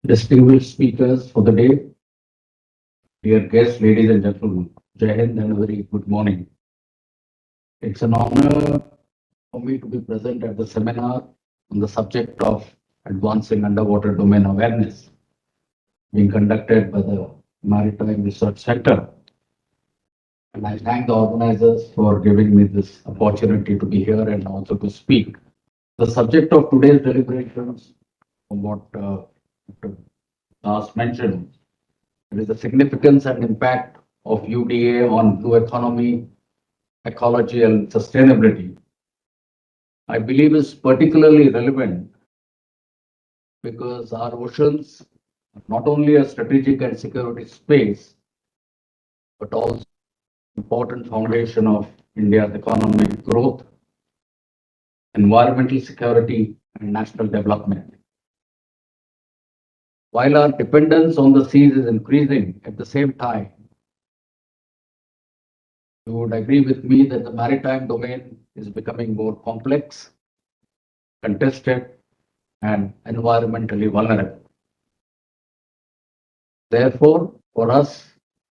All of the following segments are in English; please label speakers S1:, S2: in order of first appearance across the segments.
S1: Distinguished speakers for the day, dear guests, ladies and gentlemen, Jai Hind and a very good morning. It's an honor for me to be present at the seminar on the subject of advancing underwater domain awareness being conducted by the Maritime Research Center. And I thank the organizers for giving me this opportunity to be here and also to speak. The subject of today's deliberations, from what Dr. Das mentioned, is the significance and impact of UDA on blue economy, ecology, and sustainability. I believe is particularly relevant because our oceans are not only a strategic and security space, but also important foundation of India's economic growth, environmental security, and national development. While our dependence on the seas is increasing, at the same time, you would agree with me that the maritime domain is becoming more complex, contested, and environmentally vulnerable. Therefore, for us,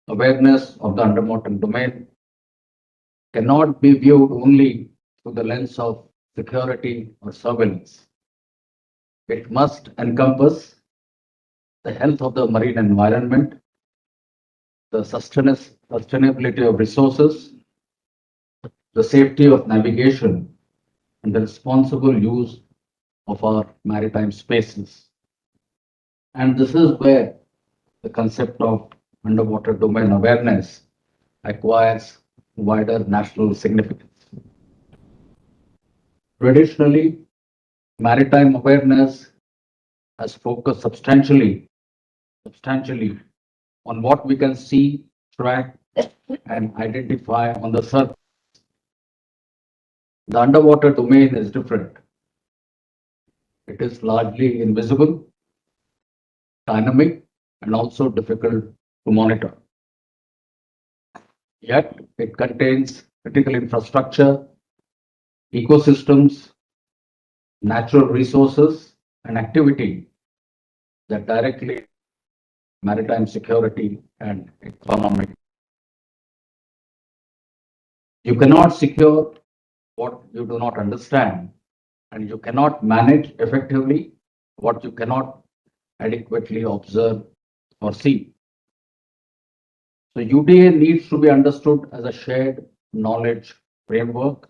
S1: awareness of the underwater domain cannot be viewed only through the lens of security or surveillance. It must encompass the health of the marine environment, the sustainability of resources, the safety of navigation, and the responsible use of our maritime spaces. And this is where the concept of underwater domain awareness acquires wider national significance. Traditionally, maritime awareness has focused substantially on what we can see, track, and identify on the surface. The underwater domain is different. It is largely invisible, dynamic, and also difficult to monitor. Yet, it contains critical infrastructure, ecosystems, natural resources, and activity that directly maritime security and economic. You cannot secure what you do not understand, and you cannot manage effectively what you cannot adequately observe or see. So UDA needs to be understood as a shared knowledge framework,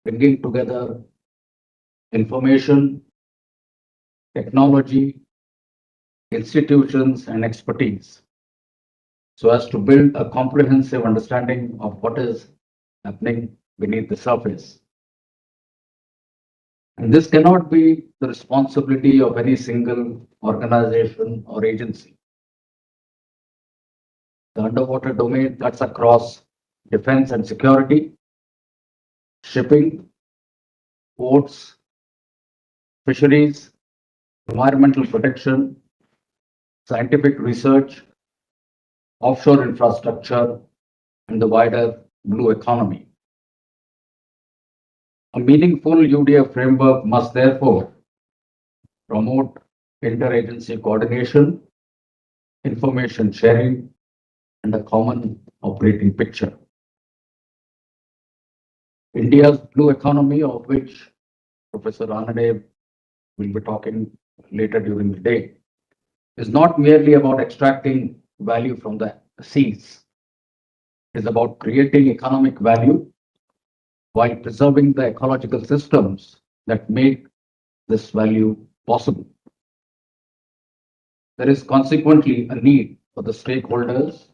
S1: bringing together information, technology, institutions, and expertise, so as to build a comprehensive understanding of what is happening beneath the surface. And this cannot be the responsibility of any single organization or agency. The underwater domain cuts across defense and security, shipping, ports, fisheries, environmental protection, scientific research, offshore infrastructure, and the wider blue economy. A meaningful UDA framework must therefore promote interagency coordination, information sharing, and a common operating picture. India's blue economy, of which Professor Anande will be talking later during the day, is not merely about extracting value from the seas. It is about creating economic value while preserving the ecological systems that make this value possible. There is consequently a need for the stakeholders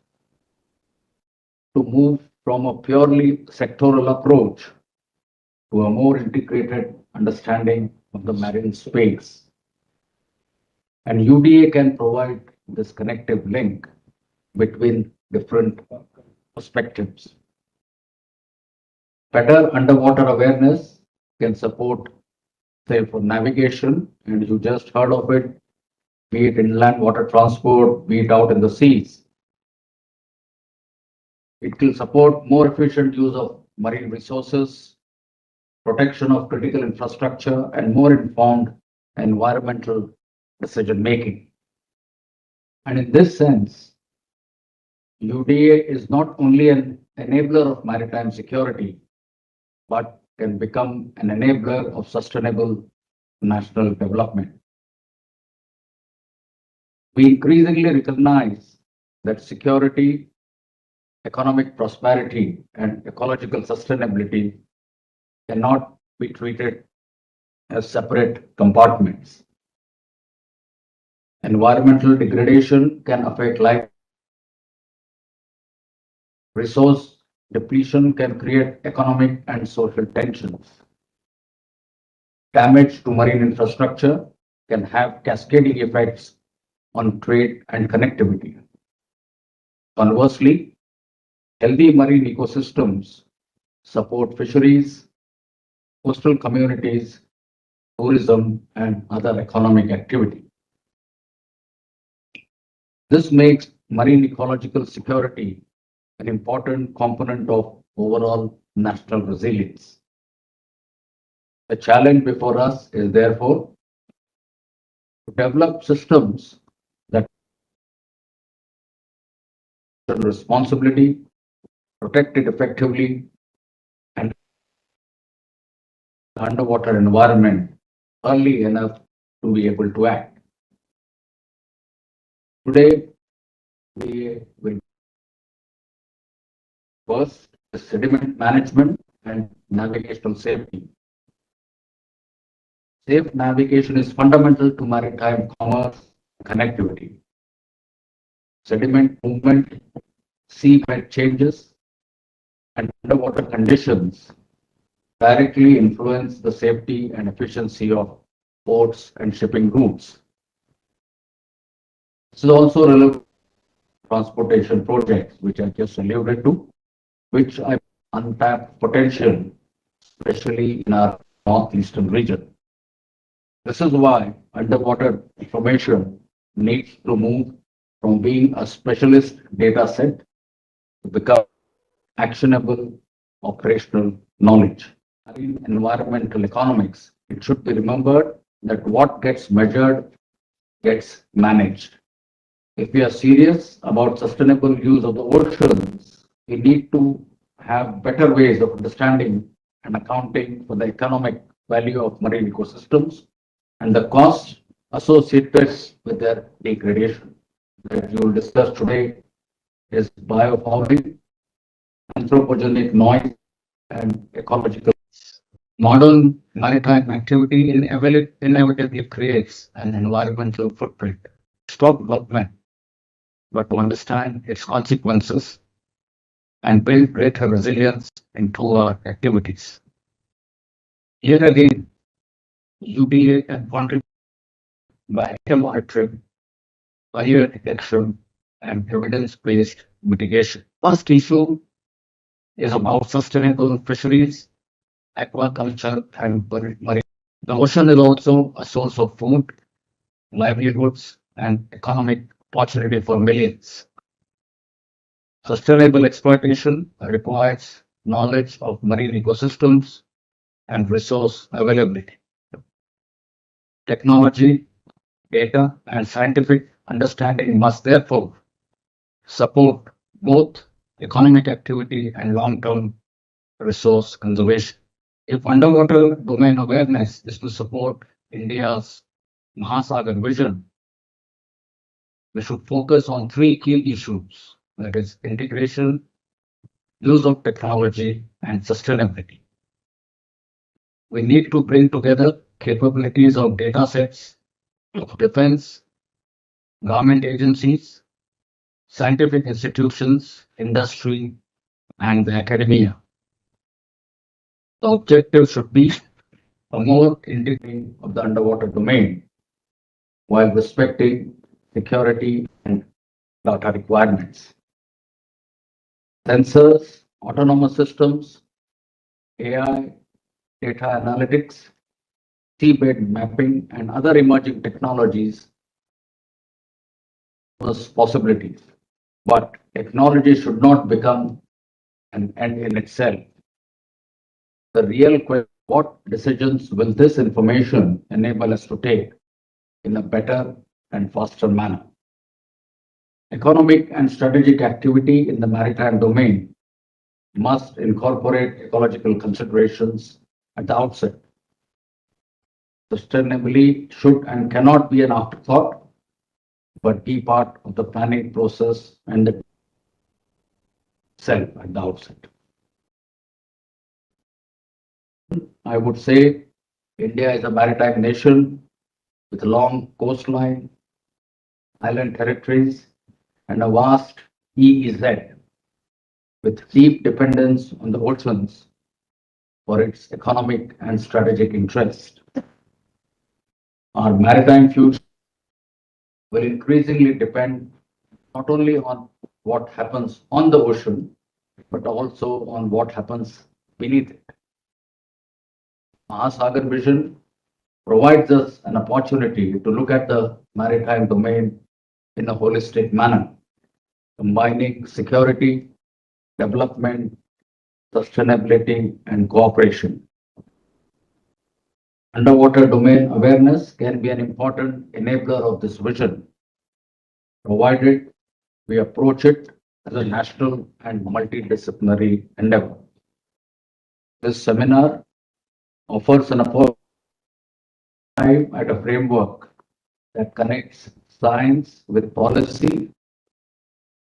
S1: to move from a purely sectoral approach to a more integrated understanding of the marine space. And UDA can provide this connective link between different perspectives. Better underwater awareness can support, say, for navigation, and you just heard of it, be it inland water transport, be it out in the seas. It will support more efficient use of marine resources, protection of critical infrastructure, and more informed environmental decision making. And in this sense, UDA is not only an enabler of maritime security, but can become an enabler of sustainable national development. We increasingly recognize that security, economic prosperity, and ecological sustainability cannot be treated as separate compartments. Environmental degradation can affect life. Resource depletion can create economic and social tensions. Damage to marine infrastructure can have cascading effects on trade and connectivity. Conversely, healthy marine ecosystems support fisheries, coastal communities, tourism, and other economic activity. This makes marine ecological security an important component of overall national resilience. The challenge before us is therefore to develop systems that responsibility, protect it effectively, and the underwater environment early enough to be able to act. Today, we will first sediment management and navigational safety. Safe navigation is fundamental to maritime commerce and connectivity. Sediment movement, seabed changes, and underwater conditions directly influence the safety and efficiency of ports and shipping routes. This is also relevant to transportation projects, which I just alluded to, which have untapped potential, especially in our northeastern region. This is why underwater information needs to move from being a specialist data set to become actionable operational knowledge. In environmental economics, it should be remembered that what gets measured gets managed. If we are serious about sustainable use of the oceans, we need to have better ways of understanding and accounting for the economic value of marine ecosystems and the costs associated with their degradation. That you will discuss today is biofouling, anthropogenic noise, and ecological. Modern maritime activity inevitably creates an environmental footprint. Stop development, but to understand its consequences and build greater resilience into our activities. Here again, UDA can contribute by monitoring, fire detection, and evidence-based mitigation. First issue is about sustainable fisheries, aquaculture, and marine. The ocean is also a source of food, livelihoods, and economic opportunity for millions. Sustainable exploitation requires knowledge of marine ecosystems and resource availability. Technology, data, and scientific understanding must therefore support both economic activity and long-term resource conservation. If underwater domain awareness is to support India's MAHASAGAR vision, we should focus on three key issues, that is integration, use of technology, and sustainability. We need to bring together capabilities of data sets, of defense, government agencies, scientific institutions, industry, and the academia. The objective should be a more integrating of the underwater domain while respecting security and data requirements. Sensors, autonomous systems, AI, data analytics, seabed mapping, and other emerging technologies was possibilities. But technology should not become an end in itself. The real question, what decisions will this information enable us to take? in a better and faster manner. Economic and strategic activity in the maritime domain must incorporate ecological considerations at the outset. Sustainability should and cannot be an afterthought, but be part of the planning process and the itself at the outset. I would say India is a maritime nation with a long coastline, island territories, and a vast EEZ with deep dependence on the oceans for its economic and strategic interest. Our maritime future will increasingly depend not only on what happens on the ocean, but also on what happens beneath it. MAHASAGAR vision provides us an opportunity to look at the maritime domain in a holistic manner, combining security, development, sustainability, and cooperation. Underwater domain awareness can be an important enabler of this vision, provided we approach it as a national and multidisciplinary endeavor. This seminar offers an opportunity at a framework that connects science with policy,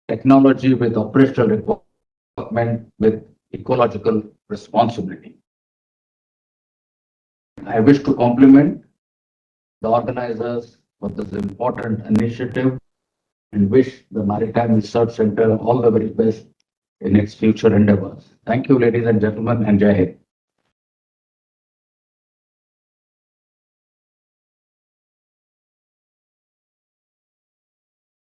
S1: technology with operational requirement with ecological responsibility. I wish to compliment the organizers for this important initiative and wish the Maritime Research Center all the very best in its future endeavors. Thank you, ladies and gentlemen, and Jai Hind.